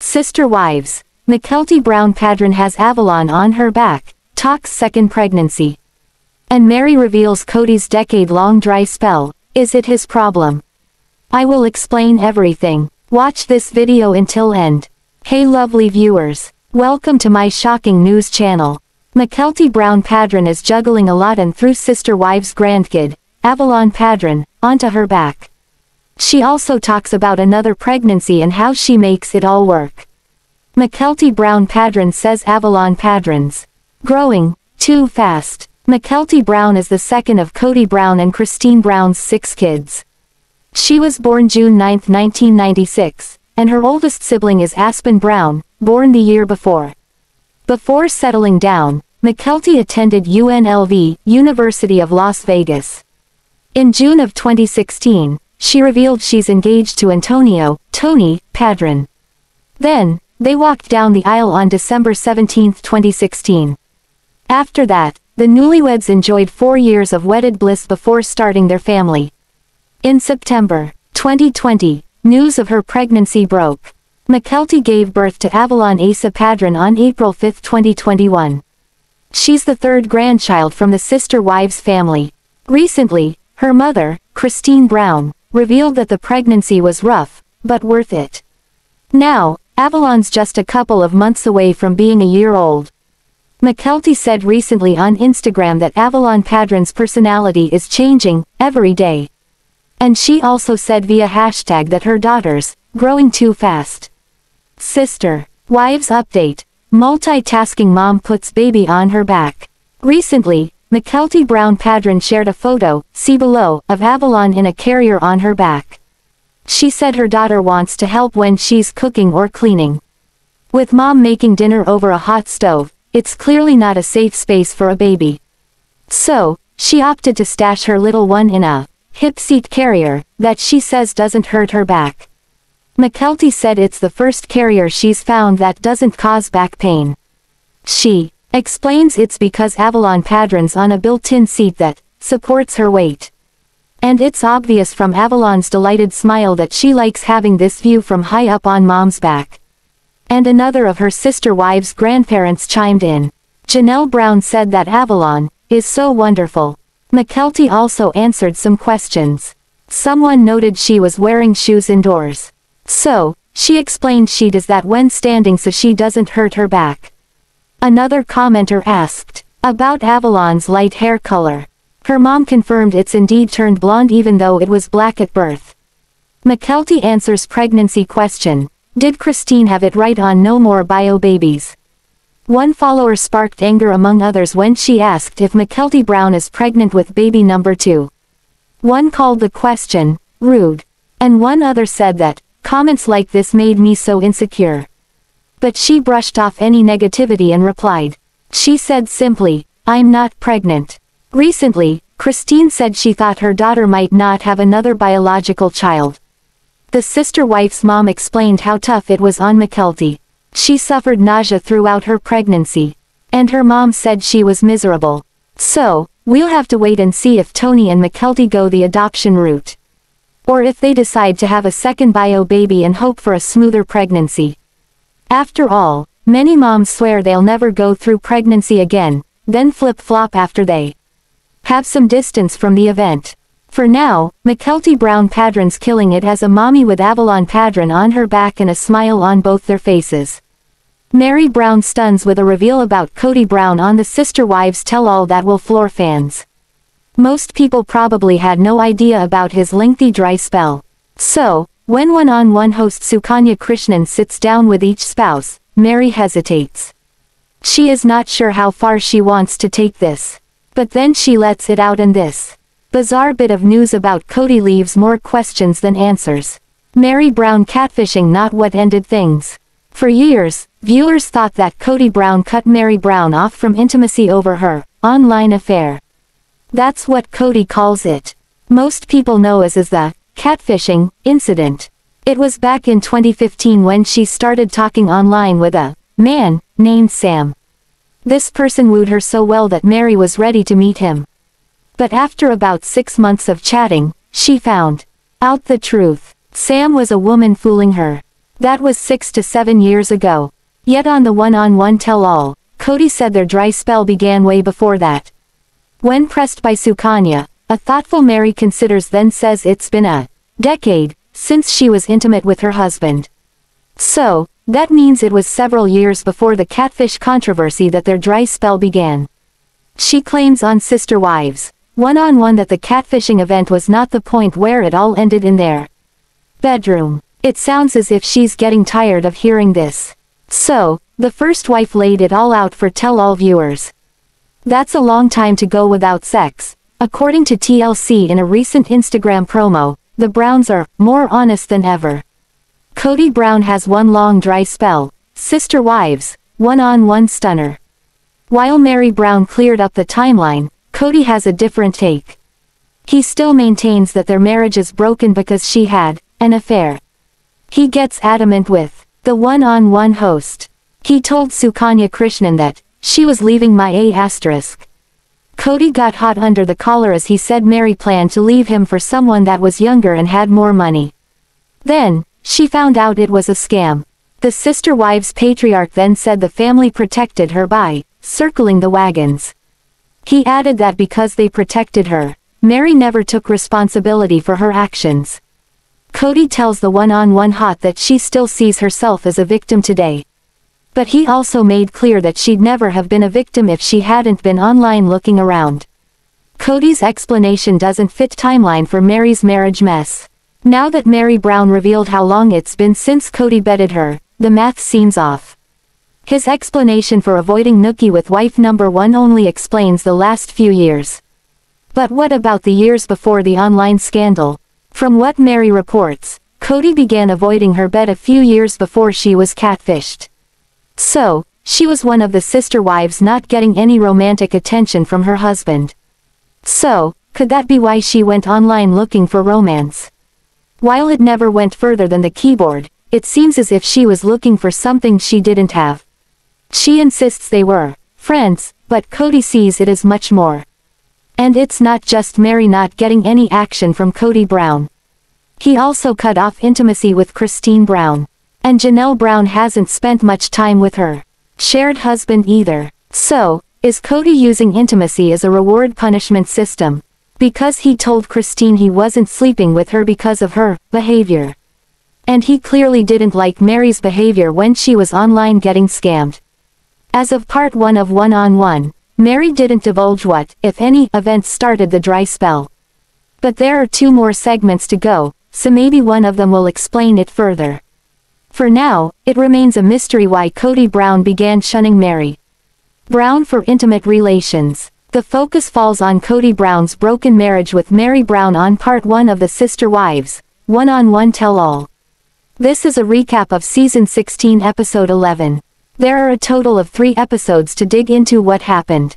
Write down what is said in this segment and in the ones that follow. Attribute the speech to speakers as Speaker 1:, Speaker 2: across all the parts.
Speaker 1: Sister wives. Mykelti Brown-Padron has Avalon on her back, talks second pregnancy. And Meri reveals Kody's decade-long dry spell. Is it his problem? I will explain everything. Watch this video until end. Hey lovely viewers. Welcome to my shocking news channel. Mykelti Brown-Padron is juggling a lot and threw sister wives' grandkid, Avalon Padron, onto her back. She also talks about another pregnancy and how she makes it all work. Mykelti Brown-Padron says Avalon Padron's growing too fast. Mykelti Brown is the second of Kody Brown and Christine Brown's 6 kids. She was born June 9, 1996, and her oldest sibling is Aspen Brown, born the year before. Before settling down, Mykelti attended UNLV, University of Las Vegas. In June of 2016, she revealed she's engaged to Antonio, Tony, Padron. Then, they walked down the aisle on December 17, 2016. After that, the newlyweds enjoyed 4 years of wedded bliss before starting their family. In September 2020, news of her pregnancy broke. Mykelti gave birth to Avalon Asa Padron on April 5, 2021. She's the third grandchild from the sister wives family. Recently, her mother, Christine Brown, revealed that the pregnancy was rough, but worth it. Now, Avalon's just a couple of months away from being a year old. Mykelti said recently on Instagram that Avalon Padron's personality is changing every day. And she also said via hashtag that her daughter's growing too fast. Sister wives update. Multitasking mom puts baby on her back. Recently, Mykelti Brown-Padron shared a photo, see below, of Avalon in a carrier on her back. She said her daughter wants to help when she's cooking or cleaning. With mom making dinner over a hot stove, it's clearly not a safe space for a baby. So, she opted to stash her little one in a hip seat carrier that she says doesn't hurt her back. Mykelti said it's the first carrier she's found that doesn't cause back pain. She explains it's because Avalon Padron's on a built-in seat that supports her weight. And it's obvious from Avalon's delighted smile that she likes having this view from high up on mom's back. And another of her sister wives' grandparents chimed in. Janelle Brown said that Avalon is so wonderful. Mykelti also answered some questions. Someone noted she was wearing shoes indoors. So, she explained she does that when standing so she doesn't hurt her back. Another commenter asked about Avalon's light hair color. Her mom confirmed it's indeed turned blonde even though it was black at birth. Mykelti answers pregnancy question. Did Christine have it right on no more bio babies? One follower sparked anger among others when she asked if Mykelti Brown is pregnant with baby number 2. One called the question rude. And one other said that comments like this made me so insecure. But she brushed off any negativity and replied. She said simply, I'm not pregnant. Recently, Christine said she thought her daughter might not have another biological child. The sister wife's mom explained how tough it was on Mykelti. She suffered nausea throughout her pregnancy. And her mom said she was miserable. So, we'll have to wait and see if Tony and Mykelti go the adoption route. Or if they decide to have a second bio baby and hope for a smoother pregnancy. After all, many moms swear they'll never go through pregnancy again, then flip-flop after they have some distance from the event. For now, Mykelti Brown-Padron's killing it as a mommy with Avalon Padron on her back and a smile on both their faces. Meri Brown stuns with a reveal about Kody Brown on the Sister Wives Tell-All that will floor fans. Most people probably had no idea about his lengthy dry spell. So, when one-on-one host Sukanya Krishnan sits down with each spouse, Meri hesitates. She is not sure how far she wants to take this. But then she lets it out and this bizarre bit of news about Kody leaves more questions than answers. Meri Brown catfishing not what ended things. For years, viewers thought that Kody Brown cut Meri Brown off from intimacy over her online affair. That's what Kody calls it. Most people know as the catfishing incident. It was back in 2015 when she started talking online with a man named Sam. This person wooed her so well that Meri was ready to meet him. But after about 6 months of chatting, she found out the truth. Sam was a woman fooling her. That was 6 to 7 years ago. Yet on the one-on-one tell-all, Kody said their dry spell began way before that. When pressed by Sukanya, a thoughtful Meri considers then says it's been a decade since she was intimate with her husband. So, that means it was several years before the catfish controversy that their dry spell began. She claims on Sister Wives, one-on-one that the catfishing event was not the point where it all ended in their bedroom. It sounds as if she's getting tired of hearing this. So, the first wife laid it all out for tell-all viewers. That's a long time to go without sex. According to TLC in a recent Instagram promo, the Browns are more honest than ever. Kody Brown has one long dry spell. Sister Wives, one-on-one stunner. While Meri Brown cleared up the timeline, Kody has a different take. He still maintains that their marriage is broken because she had an affair. He gets adamant with the one-on-one host. He told Sukanya Krishnan that she was leaving my asterisk. Kody got hot under the collar as he said Meri planned to leave him for someone that was younger and had more money. Then, she found out it was a scam. The Sister Wives patriarch then said the family protected her by circling the wagons. He added that because they protected her, Meri never took responsibility for her actions. Kody tells the one-on-one hot that she still sees herself as a victim today. But he also made clear that she'd never have been a victim if she hadn't been online looking around. Kody's explanation doesn't fit timeline for Meri's marriage mess. Now that Meri Brown revealed how long it's been since Kody bedded her, the math seems off. His explanation for avoiding nookie with wife number 1 only explains the last few years. But what about the years before the online scandal? From what Meri reports, Kody began avoiding her bed a few years before she was catfished. So, she was one of the sister wives not getting any romantic attention from her husband. So, could that be why she went online looking for romance? While it never went further than the keyboard, it seems as if she was looking for something she didn't have. She insists they were friends, but Kody sees it as much more. And it's not just Meri not getting any action from Kody Brown. He also cut off intimacy with Christine Brown. And Janelle Brown hasn't spent much time with her shared husband either. So, is Kody using intimacy as a reward-punishment system? Because he told Christine he wasn't sleeping with her because of her behavior. And he clearly didn't like Meri's behavior when she was online getting scammed. As of part 1 of One-on-One, Meri didn't divulge what, if any, events started the dry spell. But there are 2 more segments to go, so maybe one of them will explain it further. For now, it remains a mystery why Kody Brown began shunning Meri Brown for intimate relations. The focus falls on Kody Brown's broken marriage with Meri Brown on part 1 of the Sister Wives, One-on-One Tell-All. This is a recap of Season 16 Episode 11. There are a total of 3 episodes to dig into what happened.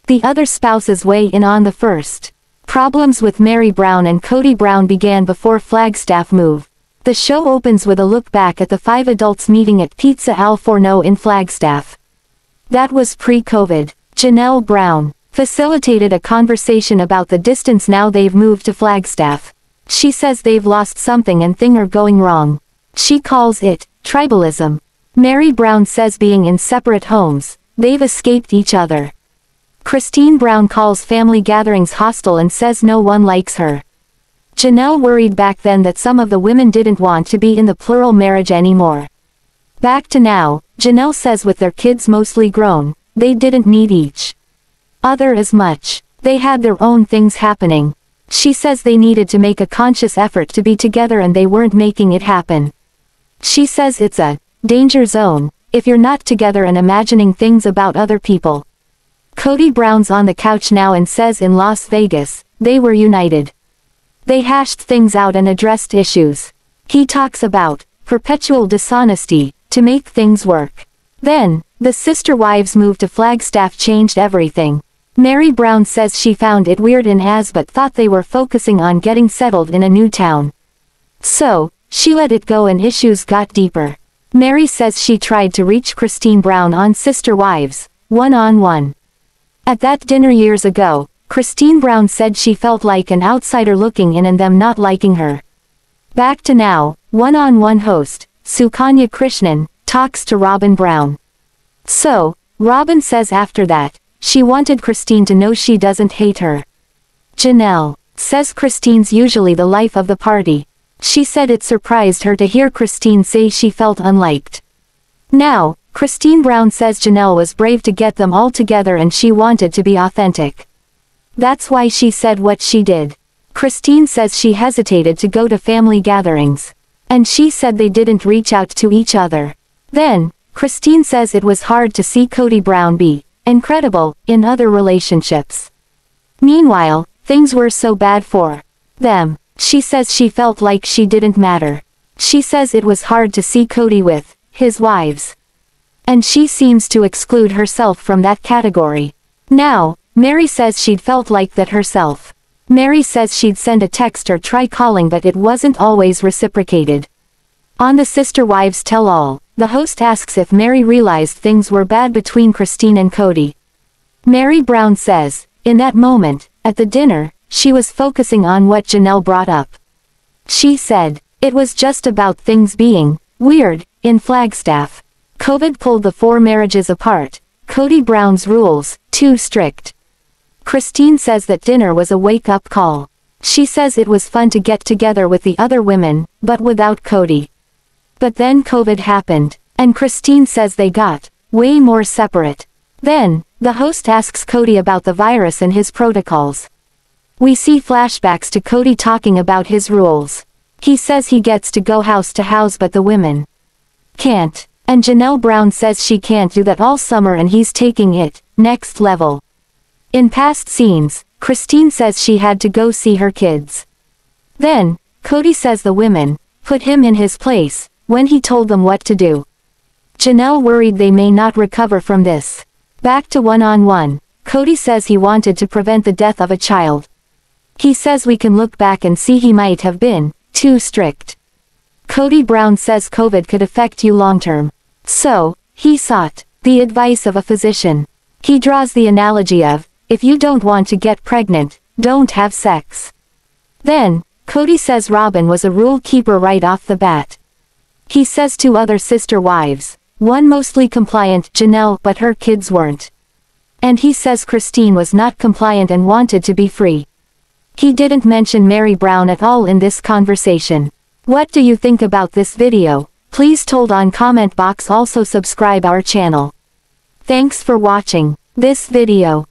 Speaker 1: The other spouses weigh in on the first. Problems with Meri Brown and Kody Brown began before Flagstaff move. The show opens with a look back at the 5 adults meeting at Pizza Al Forno in Flagstaff. That was pre-COVID. Janelle Brown facilitated a conversation about the distance now they've moved to Flagstaff. She says they've lost something and things are going wrong. She calls it tribalism. Meri Brown says being in separate homes, they've escaped each other. Christine Brown calls family gatherings hostile and says no one likes her. Janelle worried back then that some of the women didn't want to be in the plural marriage anymore. Back to now, Janelle says with their kids mostly grown, they didn't need each other as much. They had their own things happening. She says they needed to make a conscious effort to be together and they weren't making it happen. She says it's a danger zone if you're not together and imagining things about other people. Kody Brown's on the couch now and says in Las Vegas, they were united. They hashed things out and addressed issues. He talks about perpetual dishonesty to make things work. Then, the sister wives' move to Flagstaff changed everything. Meri Brown says she found it weird in As but thought they were focusing on getting settled in a new town. So, she let it go and issues got deeper. Meri says she tried to reach Christine Brown on Sister Wives, One-on-One. At that dinner years ago, Christine Brown said she felt like an outsider looking in and them not liking her. Back to now, One-on-One host, Sukanya Krishnan, talks to Robyn Brown. So, Robyn says after that, she wanted Christine to know she doesn't hate her. Janelle says Christine's usually the life of the party. She said it surprised her to hear Christine say she felt unliked. Now, Christine Brown says Janelle was brave to get them all together and she wanted to be authentic. That's why she said what she did. Christine says she hesitated to go to family gatherings. And she said they didn't reach out to each other. Then, Christine says it was hard to see Kody Brown be incredible in other relationships. Meanwhile, things were so bad for them. She says she felt like she didn't matter. She says it was hard to see Kody with his wives. And she seems to exclude herself from that category. Now, Meri says she'd felt like that herself. Meri says she'd send a text or try calling but it wasn't always reciprocated. On the Sister Wives Tell All, the host asks if Meri realized things were bad between Christine and Kody. Meri Brown says, in that moment, at the dinner, she was focusing on what Janelle brought up. She said, it was just about things being weird in Flagstaff. COVID pulled the 4 marriages apart. Kody Brown's rules, too strict. Christine says that dinner was a wake-up call. She says it was fun to get together with the other women, but without Kody. But then COVID happened, and Christine says they got way more separate. Then, the host asks Kody about the virus and his protocols. We see flashbacks to Kody talking about his rules. He says he gets to go house to house but the women can't. And Janelle Brown says she can't do that all summer and he's taking it next level. In past scenes, Christine says she had to go see her kids. Then, Kody says the women put him in his place when he told them what to do. Janelle worried they may not recover from this. Back to one-on-one, Kody says he wanted to prevent the death of a child. He says we can look back and see he might have been too strict. Kody Brown says COVID could affect you long-term. So, he sought the advice of a physician. He draws the analogy of, if you don't want to get pregnant, don't have sex. Then, Kody says Robyn was a rule keeper right off the bat. He says 2 other sister wives, one mostly compliant, Janelle, but her kids weren't. And he says Christine was not compliant and wanted to be free. He didn't mention Meri Brown at all in this conversation. What do you think about this video? Please told on comment box. Also subscribe our channel. Thanks for watching this video.